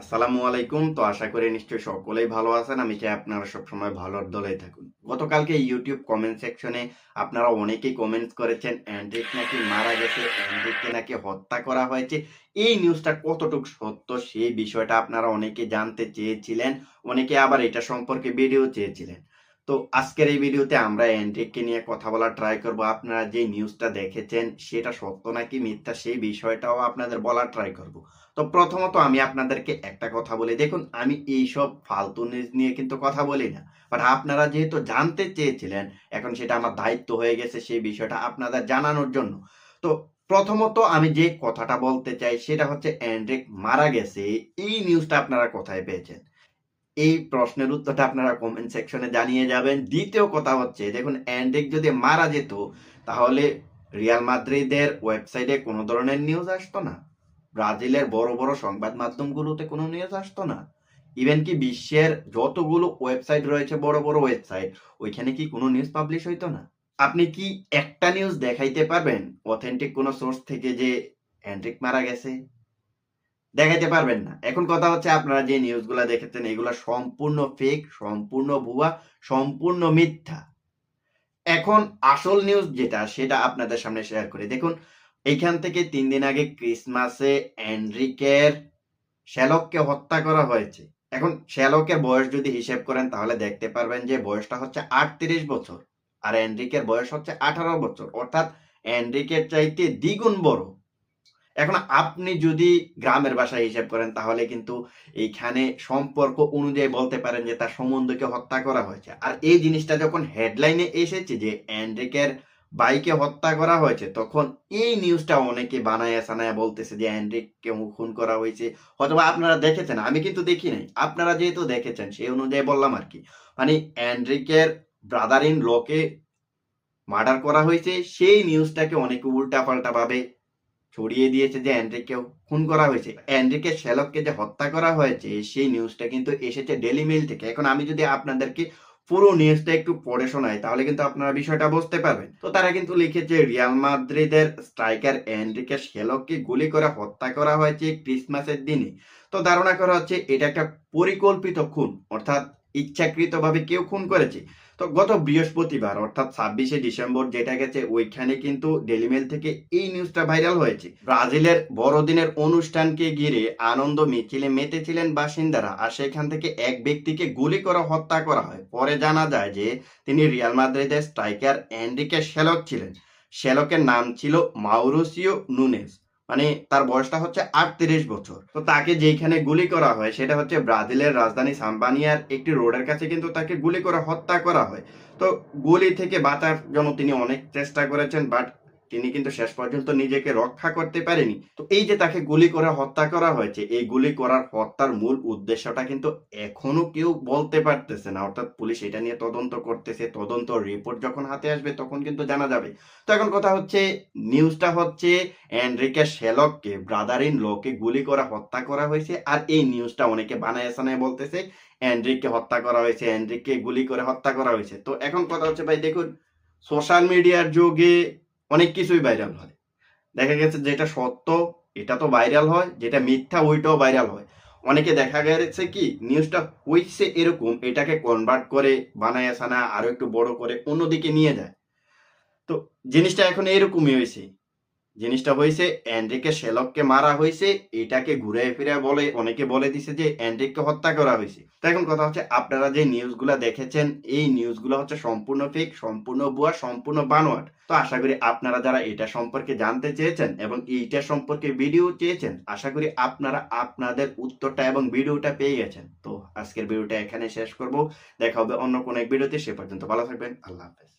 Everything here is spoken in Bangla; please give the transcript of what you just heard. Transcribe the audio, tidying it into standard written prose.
আসসালামু আলাইকুম। তো আশা করি নিশ্চয়ই সকলেই ভালো আছেন। আমি চাই আপনারা সবসময় ভালোর দলেই থাকুন। গতকালকে ইউটিউব কমেন্ট সেকশনে আপনারা অনেকেই কমেন্টস করেছেন এন্ড্রিক নাকি মারা গেছে, এন্ড্রিককে নাকি হত্যা করা হয়েছে। এই নিউজটা কতটুকু সত্য সেই বিষয়টা আপনারা অনেকে জানতে চেয়েছিলেন। অনেকে আবার এটা সম্পর্কে ভিডিও চেয়েছিলেন। তো আজকের এই ভিডিওতে আমরা এন্ড্রিককে নিয়ে কথা বলার ট্রাই করব। আপনারা যে নিউজটা দেখেছেন সেটা সত্য নাকি মিথ্যা সেই বিষয়টাও আপনাদের বলার ট্রাই করব। তো প্রথমত আমি আপনাদেরকে একটা কথা বলি, দেখুন আমি এইসব ফালতু নিউজ নিয়ে কিন্তু কথা বলি না, বাট আপনারা যেহেতু জানতে চেয়েছিলেন এখন সেটা আমার দায়িত্ব হয়ে গেছে সেই বিষয়টা আপনাদের জানানোর জন্য। তো প্রথমত আমি যে কথাটা বলতে চাই সেটা হচ্ছে এন্ড্রিক মারা গেছে, এই নিউজটা আপনারা কোথায় পেয়েছেন? এই প্রশ্নের উত্তরটা আপনারা কমেন্ট সেকশনে জানিয়ে যাবেন। দ্বিতীয় কথা হচ্ছে, দেখুন এন্ড্রিক যদি মারা যেত তাহলে রিয়াল মাদ্রিদের ওয়েবসাইটে কোনো ধরনের নিউজ আসতো না, ব্রাজিলের বড় বড় সংবাদ মাধ্যমগুলোতে কোনো নিউজ আসতো না, ইভেন কি বিশ্বের যতগুলো ওয়েবসাইট রয়েছে বড় বড় ওয়েবসাইট ওইখানে কি কোনো নিউজ পাবলিশ হইতো না? আপনি কি একটা নিউজ দেখাইতে পারবেন অথেন্টিক কোনো সোর্স থেকে যে এন্ড্রিক মারা গেছে? দেখাইতে পারবেন না। এখন কথা হচ্ছে আপনারা যে নিউজগুলা দেখেছেন এগুলা সম্পূর্ণ ফেক, সম্পূর্ণ ভুয়া, সম্পূর্ণ মিথ্যা। এখন আসল নিউজ যেটা সেটা আপনাদের সামনে শেয়ার করি। দেখুন এইখান থেকে ৩ দিন আগে ক্রিসমাসে এনরিকের শ্যালককে হত্যা করা হয়েছে। এখন শ্যালকের বয়স যদি হিসেব করেন তাহলে দেখতে পারবেন যে বয়সটা হচ্ছে ৩৮ বছর। আর এনরিকের বয়স হচ্ছে ১৮ বছর। অর্থাৎ এনরিকের চাইতে দ্বিগুণ বড়। এখন আপনি যদি গ্রামের ভাষায় হিসাব করেন তাহলে কিন্তু এইখানে সম্পর্ক অনুযায়ী বলতে পারেন যে তার সম্বন্ধকে হত্যা করা হয়েছে। আর এই জিনিসটা যখন হেডলাইনে এসেছে যে এনরিকের বাইকে হত্যা করা হয়েছে তখন এই নিউজটা অনেকে বানায়া সানায়া বলতেছে যে এনরিককে খুন করা হয়েছে। অথবা আপনারা দেখেছেন, আমি কিন্তু দেখি নাই, আপনারা যেহেতু দেখেছেন সেই অনুযায়ী বললাম আর কি। মানে এনরিকের ব্রাদার ইন লকে মার্ডার করা হয়েছে সেই নিউজটাকে অনেকে উল্টাপাল্টা ভাবে ছড়িয়ে দিয়েছে যে এনরিকেও খুন করা হয়েছে। এনরিকে শ্যালককে যে হত্যা করা হয়েছে সেই নিউজটা কিন্তু এসেছে ডেইলি মেইল থেকে। এখন আমি যদি আপনাদেরকে পুরো নিউজটা একটু পড়ে শোনাই তাহলে কিন্তু আপনারা বিষয়টা বুঝতে পারবেন। তো তারা কিন্তু লিখেছে রিয়াল মাদ্রিদের স্ট্রাইকার এনরিকে শ্যালককে গুলি করে হত্যা করা হয়েছে ক্রিসমাসের দিনে। তো ধারণা করা হচ্ছে এটা একটা পরিকল্পিত খুন, অর্থাৎ ইচ্ছাকৃতভাবে কেউ খুন করেছে। তো গত বৃহস্পতিবার অর্থাৎ ২৬শে ডিসেম্বর যেটা গেছে ওইখানে কিন্তু ডেইলি মেইল থেকে এই নিউজটা ভাইরাল হয়েছে। ব্রাজিলের বড়দিনের অনুষ্ঠানকে ঘিরে আনন্দ মিছিলে মেতেছিলেন বাসিন্দারা, আর সেখান থেকে এক ব্যক্তিকে গুলি করে হত্যা করা হয়। পরে জানা যায় যে তিনি রিয়াল মাদ্রিদের স্ট্রাইকার এনরিকে শ্যালক ছিলেন। শ্যালকের নাম ছিল মাউরিসিও নুনেজ। মানে তার বয়সটা হচ্ছে ৩৮ বছর। তো তাকে যেখানে গুলি করা হয় সেটা হচ্ছে ব্রাজিলের রাজধানী সাম্বানিয়ার একটি রোডের কাছে কিন্তু তাকে গুলি করে হত্যা করা হয়। তো গুলি থেকে বাঁচার জন্য তিনি অনেক চেষ্টা করেছেন, বাট তিনি কিন্তু শেষ পর্যন্ত নিজেকে রক্ষা করতে পারেনি। তো এই যে তাকে গুলি করে হত্যা করা হয়েছে, এই গুলি করার হত্যার মূল উদ্দেশ্যটা কিন্তু এখনো কেউ বলতে পারতেছে না। অর্থাৎ পুলিশ এটা নিয়ে তদন্ত করতেছে, তদন্ত রিপোর্ট যখন হাতে আসবে তখন কিন্তু জানা যাবে। তো এখন কথা হচ্ছে, নিউজটা হচ্ছে এনরিকে শ্যালককে ব্রাদার ইন লকে গুলি করে হত্যা করা হয়েছে। আর এই নিউজটা অনেকে বানায় সানায় বলতেছে এনরিককে হত্যা করা হয়েছে, এনরিককে গুলি করে হত্যা করা হয়েছে। তো এখন কথা হচ্ছে ভাই দেখুন, সোশ্যাল মিডিয়ার যুগে অনেক কিছুই ভাইরাল হয়। দেখা গেছে যেটা সত্য এটা তো ভাইরাল হয়, যেটা মিথ্যা ওইটাও ভাইরাল হয়। অনেকে দেখা গেছে কি নিউজটা হইছে এরকম এটাকে কনভার্ট করে বানায় সানা আরো একটু বড় করে অন্যদিকে নিয়ে যায়। তো জিনিসটা এখন এরকমই হয়েছে। জিনিসটা হয়েছে এনরিকে শ্যালককে মারা হয়েছে, এটাকে ঘুরে ফিরে বলে অনেকে বলে দিছে যে এনরিককে হত্যা করা হয়েছে। তো এখন কথা হচ্ছে আপনারা যে নিউজগুলো দেখেছেন এই নিউজগুলো হচ্ছে সম্পূর্ণ ফেক, সম্পূর্ণ ভুয়া, সম্পূর্ণ বানোয়াট। তো আশা করি আপনারা যারা এটা সম্পর্কে জানতে চেয়েছেন এবং এইটা সম্পর্কে ভিডিও চেয়েছেন আশা করি আপনারা আপনাদের উত্তরটা এবং ভিডিওটা পেয়ে গেছেন। তো আজকের ভিডিওটা এখানে শেষ করব। দেখা হবে অন্য কোনো এক ভিডিওতে, সে পর্যন্ত ভালো থাকবেন। আল্লাহ হাফেজ।